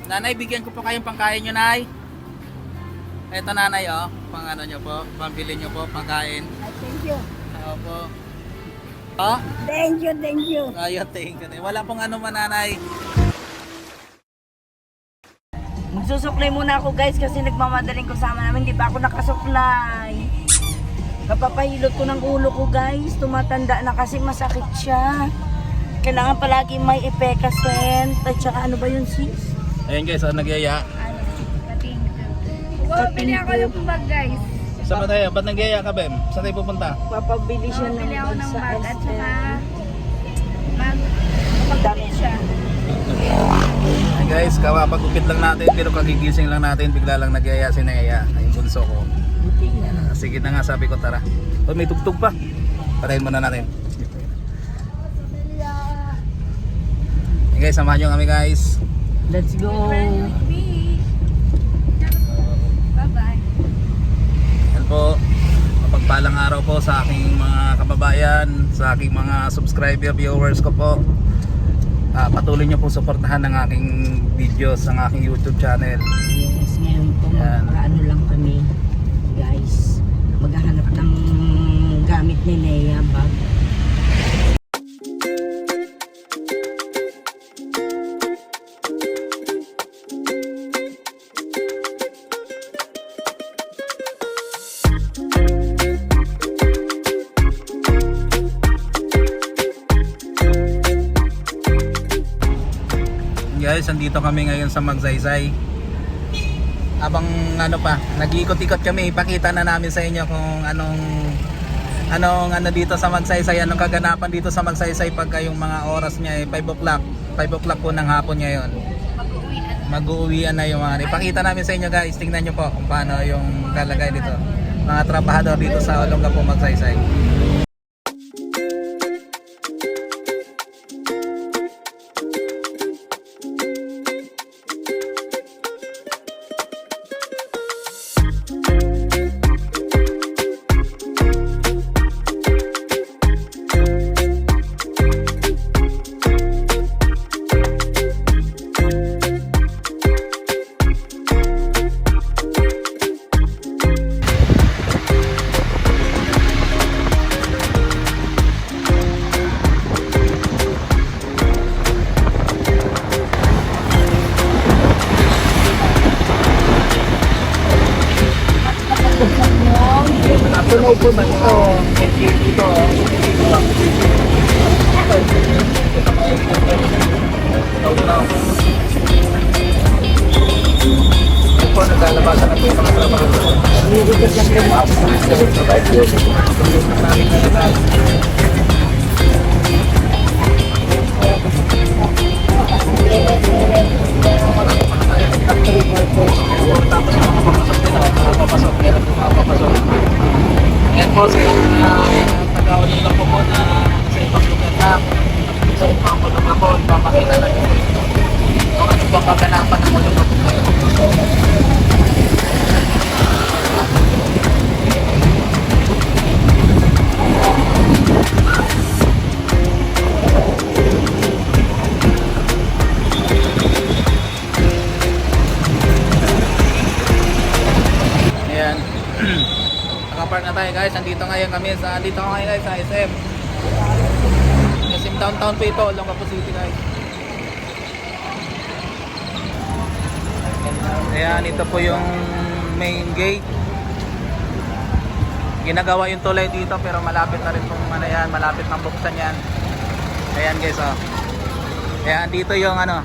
Nanay, bigyan ko po kayong pangkain nyo, Nay. Eto, Nanay, oh. Pang ano nyo po, pambili nyo po, pangkain. Thank you. Opo. Oh? Thank you, thank you. Ayun, thank you. Wala pong ano man, Nanay. Magsusuklay muna ako guys kasi nagmamadaling kasama namin. Hindi pa ako nakasuklay. Kapapahilot ko ng ulo ko guys. Tumatanda na kasi masakit siya. Kailangan palagi may epekasen. At saka ano ba yun sis? Ayun guys, nagyaya. Kating. Bumili ako ng bag guys. Saan ba tayo? Ba't nagyaya ka, Bem? Saan tayo pupunta? Papabili siya ng Bumili ako bag ng sa bag at SM. saka magpapagupit siya. Ay guys, kapapagupit lang natin pero kagigising lang natin, bigla lang nagyaya si Nea, yung bunso ko. Buti na. Sige na nga, sabi ko tara. Oh, may tugtog pa. Patayin muna natin. Hey guys, samahan nyo kami guys. Let's go. Bye-bye. Yan po, mapagpalang araw po sa aking mga kababayan, sa aking mga subscriber, viewers ko po. Patuloy nyo po suportahan ng aking videos sa aking YouTube channel. Yes, ngayon po Yan. ano lang kami guys. Maghahanap ng gamit ni Nea bag. Guys, andito kami ngayon sa Magsaysay. Abang ano pa, nag-iikot-ikot kami, ipakita na namin sa inyo kung anong ano dito sa Magsaysay, anong kaganapan dito sa Magsaysay pagka yung mga oras niya 5 o'clock. 5 o'clock po ng hapon ngayon. Mag-uuwian na yung mga. Ipakita namin sa inyo guys, tingnan nyo po kung paano yung kalagay dito. Mga trabahador dito sa Olongapo, Magsaysay. Tunaw po ba ito? Po, naglalabasan na po yung mga trabahador. Niligas lang kayo. Yan po sa tagawin lang po na sa ibang lugar na sa ibang lugar po, papakita na yun kung ano ba kaganapan ng lugar po kayo. Ayan. Nakapark na tayo guys. Andito ngayon kami sa SM. SM downtown po ito, Olongapo City guys. Ayan, ito po yung main gate. Ginagawa yung tulay dito pero malapit na rin pong ano yan, malapit nang buksan yan. Ayan guys, oh. Ayan,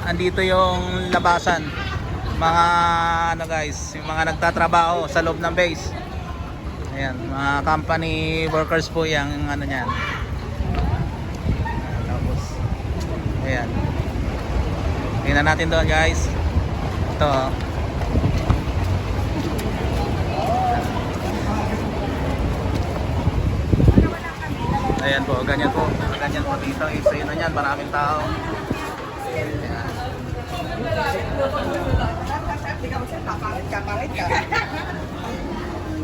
andito yung labasan. Mga ano guys, yung mga nagtatrabaho sa loob ng base. Ayan, mga company workers po yung ano niyan. Tapos ayan. Tingnan natin doon guys. Ito. Ayan po, ganyan po. Ganyan po dito. Isa yun na yan, maraming tao. Ayan.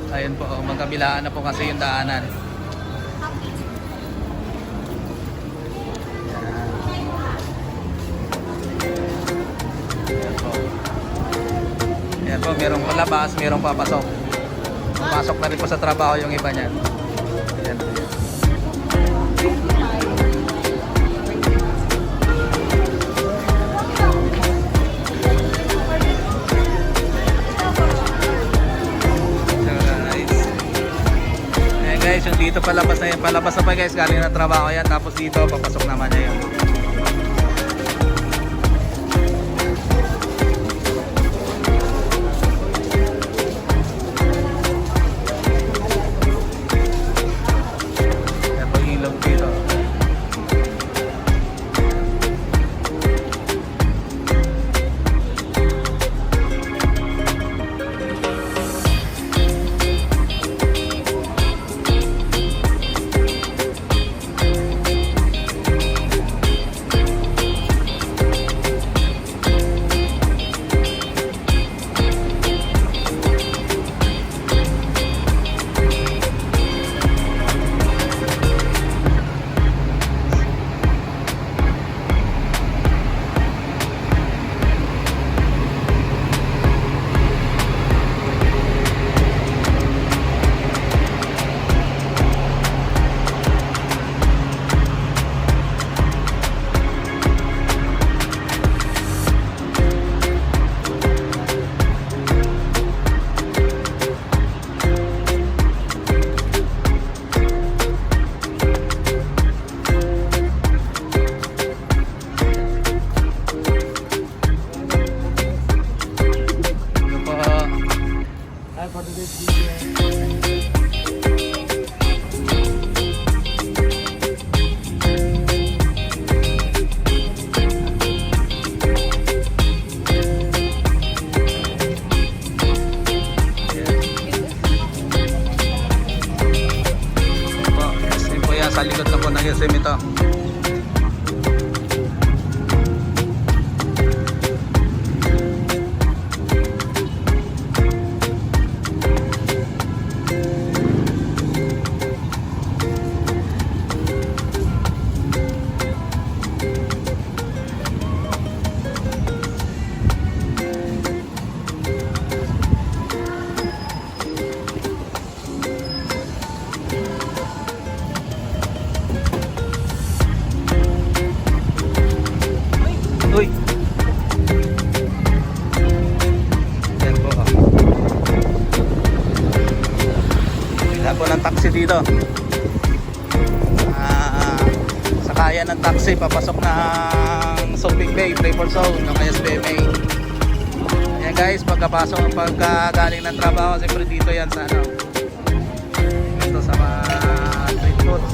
Ayun po, magkabilaan na po kasi yung daanan. Ayan. Ayan po. po, merong palabas, merong papasok. Papasok na rin po sa trabaho yung iba niyan. Ayan. Guys, yung dito palabas na yan, palabas na pa guys, galing na trabaho yan, tapos dito papasok naman niya yun. Yan po yung ilog dito. Sa likod na po ng SM ito. Uy. Yan po. Bila po ng taxi dito. Sakayan ng taxi papasok ng Subic Bay, Playful Zone ng SBMA. Yan guys, pagkapasok galing ng trabaho, siyempre dito yan sa ano. Dito sa mga street foods.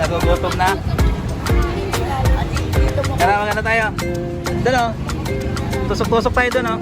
Nagugutom na. Tara, maganda tayo. Doon o. Tusok-tusok tayo doon o.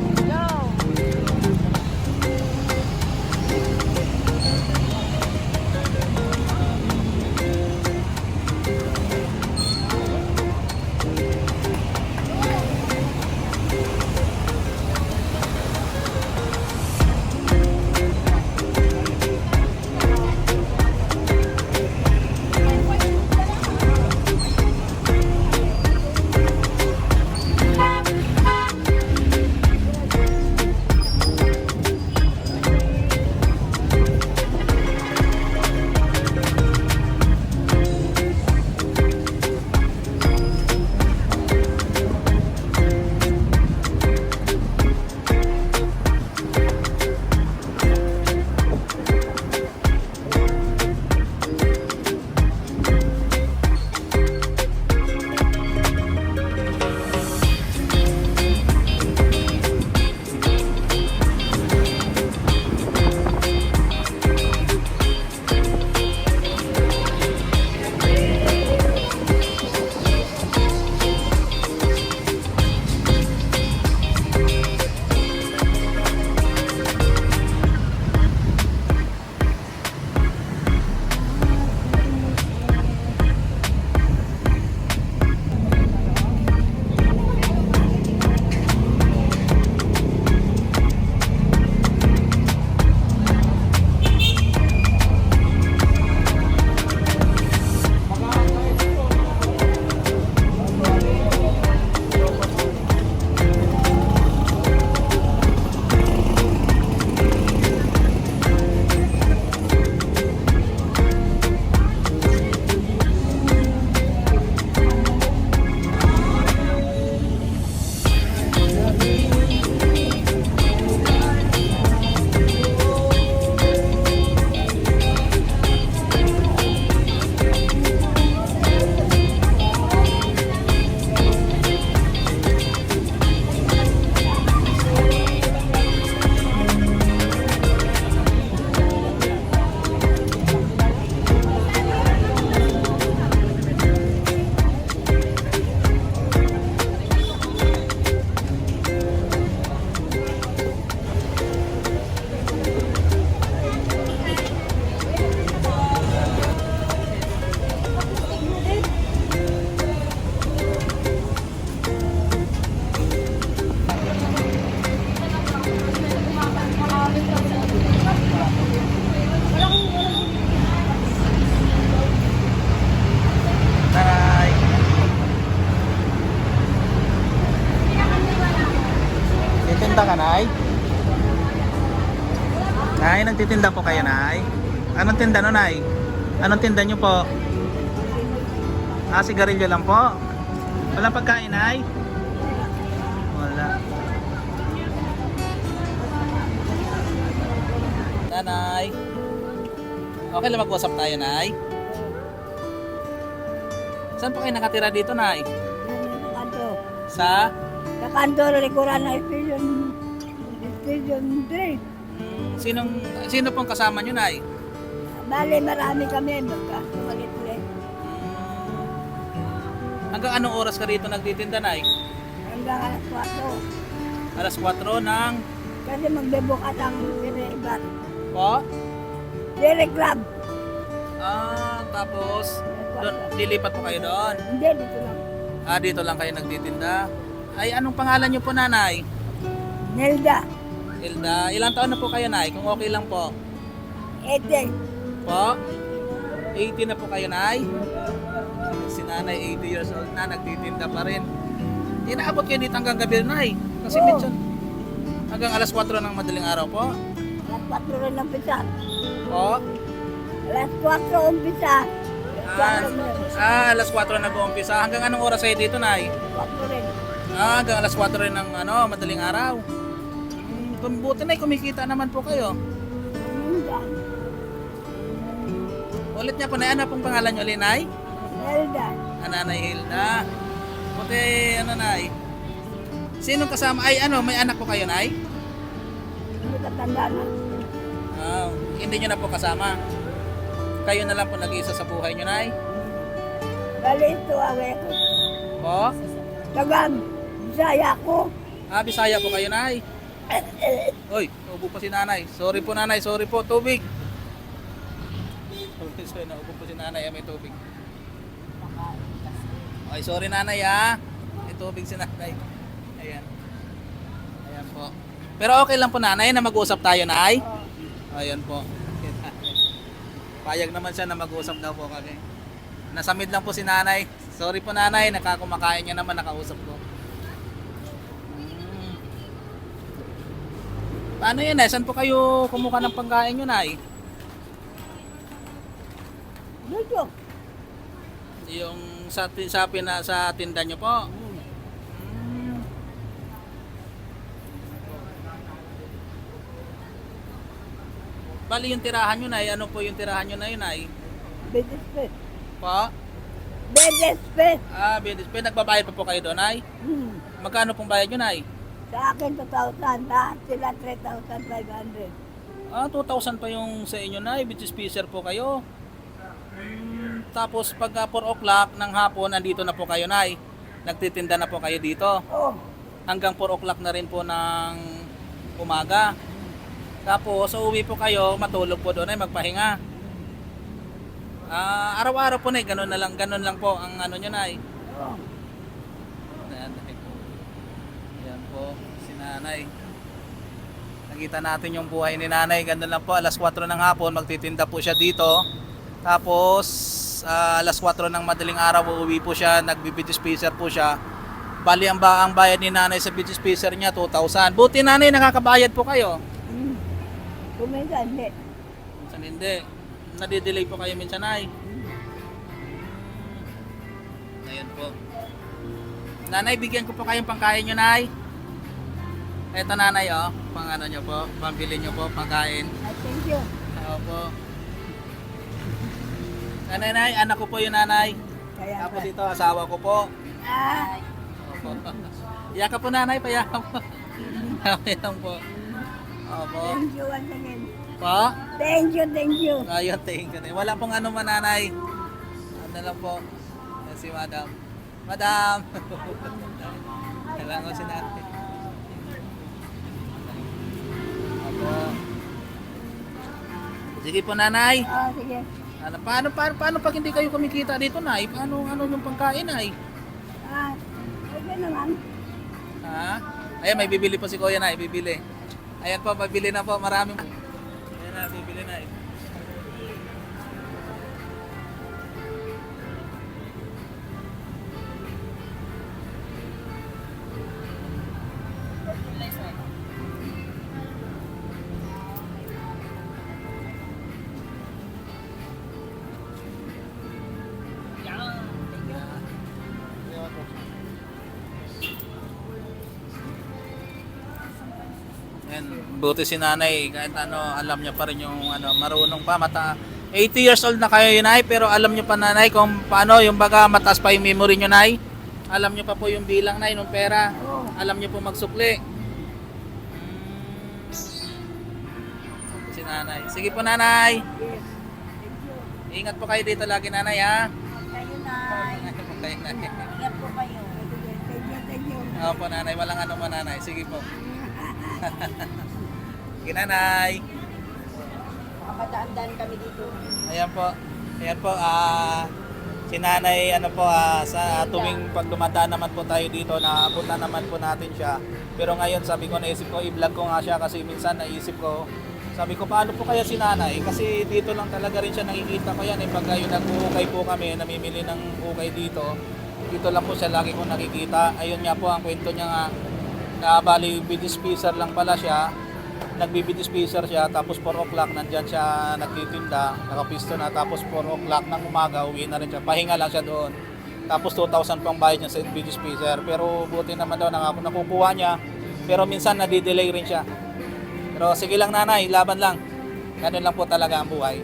Nay, nagtitinda po kayo, Nay? Anong tinda no, Nay? Anong tinda nyo po? Sigarilyo lang po. Walang pagkain, Nay? Wala. Nanay. Okay lang mag-usap tayo, Nay? Saan po kayo nakatira dito, Nay? Kanto. Sa? Sa kanto, likuran na Station 3. Sino pong kasama nyo, Nay? Bali, marami kami. Magkakalit-ulit. Hanggang anong oras ka rito nagtitinda, Nay? Hanggang alas 4. Alas 4 ng... Kasi magbebukas ang Sinibat. Po? Dairy Club. Tapos doon, lilipat po kayo doon. Hindi, dito lang. Dito lang kayo nagtitinda. Ay, anong pangalan niyo po, Nanay? Nelda. Hilda. Ilang taon na po kayo, Nay? Kung okay lang po. 80. Po? 80 na po kayo, Nay? Si Nanay, 80 years old na, nagtitinda pa rin. Inaabot kayo dito hanggang gabi, Nay? Kasi Oo. minsan, hanggang alas 4 ng madaling araw po. Alas 4 rin ang pisa. Po? Alas 4 umpisa. Alas 4 nag-uumpisa. Hanggang anong oras kayo dito, Nay? 4 rin. Hanggang alas 4 rin ng madaling araw. Buti na, kumikita naman po kayo. Minsan. Ulit niya po, Nay. Ano pong pangalan niyo, Nay? Nelda. Nanay Hilda. Buti, Nay. Sinong kasama? Ay, may anak po kayo, Nay? Hindi katanda na. Hindi niyo na po kasama. Kayo na lang po nag-iisa sa buhay niyo, Nay? Bali ito ang ito. Po? Tagag. Bisaya ko. Bisaya po kayo, Nay. Oy, naubo pa si Nanay. Sorry po, Nanay. Sorry po, tubig. Sorry, naubo po si Nanay. May tubig. Ay, sorry, Nanay, May tubig si Nanay. Ayan. Ayan po. Pero okay lang po, Nanay, na mag-usap tayo, Nay? Ayan po. Payag naman siya na mag-usap daw po kami. Nasamid lang po si Nanay. Sorry po, Nanay, nakakumakain niya naman, nakausap ko. Paano yun, Nay? Saan po kayo kumuha ng pangkain nyo, Nay? Dito. Yung sa tinda nyo po? Bali yung tirahan nyo, Nay. Ano po yung tirahan nyo na yun, Nay? Bedespet. Po? Bedespet. BDSP. Nagbabayad pa po kayo doon, Nay? Magkano pong bayad nyo, Nay? Sa akin 2,000. Lahat sila 3,500. 2,000 pa yung sa inyo, Nay. Which is speaker po kayo. Tapos pagka 4 o'clock ng hapon, nandito na po kayo, Nay. Nagtitinda na po kayo dito. Oh. Hanggang 4 o'clock na rin po ng umaga. Tapos, uuwi po kayo, matulog po doon ay magpahinga. Araw-araw po, Nay, ganun lang po ang nyo, Nay. Oh. Ayan po, si Nanay. Nakita natin yung buhay ni Nanay, ganun lang po, alas 4 ng hapon, magtitinda po siya dito. Tapos, alas 4 ng madaling araw, uuwi po siya, nagbi-beauty spacer po siya. Bali, ang bayad ni Nanay sa beauty spacer niya, 2,000. Buti, Nanay, nakakabayad po kayo. Kuminsan, hindi. Minsan hindi. Nadidelay po kayo minsan, Nay. Ayan po. Nanay, bigyan ko po kayong pangkain nyo, Nay. Eto, Nanay, pang nyo po, pambili nyo po, pangkain. Thank you. Opo. Nanay, anak ko po yung Nanay. Kaya Tapos dito, asawa ko po. Opo. Iyaka po, Nanay, payakap po. Payakap po. Opo. Thank you once again. Po? Thank you, thank you. Ayun, thank you. Wala pong ano man, Nanay. Ano lang po. Yan si Madam. Madam! Kailangan ko si Nanay. Opo. Sige po, Nanay. Sige. Paano pag hindi kayo kumikita dito, Nay? Paano yung pangkain, Nay? Okay naman. Ayan, may bibili po si Kuya, Nay. Bibili. Ayan po, mabili na po. Maraming. Ayan na, bibili na. Buti si nanay, kahit ano, alam niya pa rin yung ano, marunong pa, 80 years old na kayo yun, Nay, pero alam niyo pa, nanay, kung paano, yung baga mataas pa yung memory niyo, Nay. Alam niyo pa po yung bilang, Nay, ng pera. Alam niyo po magsukli. Si nanay. Sige po, nanay. Ingat po kayo dito lagi, nanay, ha? Kayo, Nay. Ingat po kayo, nanay. Ingat po kayo. Opo, nanay, walang ano man, nanay. Sige po. Sige, nanay. Makadaan-daan kami dito. Ayan po. Ayan po, si nanay, ano po, sa tuwing pag dumadaan naman po tayo dito, naabutan naman po natin siya. Pero ngayon, sabi ko, naisip ko, i-vlog ko nga siya kasi minsan naisip ko, sabi ko, paano po kaya si nanay? Kasi dito lang talaga rin siya nakikita ko yan. Pagka yung nag-uukay po kami, namimili ng ukay dito, dito lang po siya lagi ko nakikita. Ayun nga po, ang kwento niya nga, na bali, bidispeacer lang pala siya. Nagbibidispeacer siya, tapos 4 o'clock nandyan siya nagtitinda, nakapisto na, tapos 4 o'clock ng umaga, uwi na rin siya. Pahinga lang siya doon. Tapos 2,000 pang bayad niya sa bidispeacer. Pero buti naman daw, nakukuha niya. Pero minsan nadidelay rin siya. Pero sige lang, nanay, laban lang. Ganun lang po talaga ang buhay.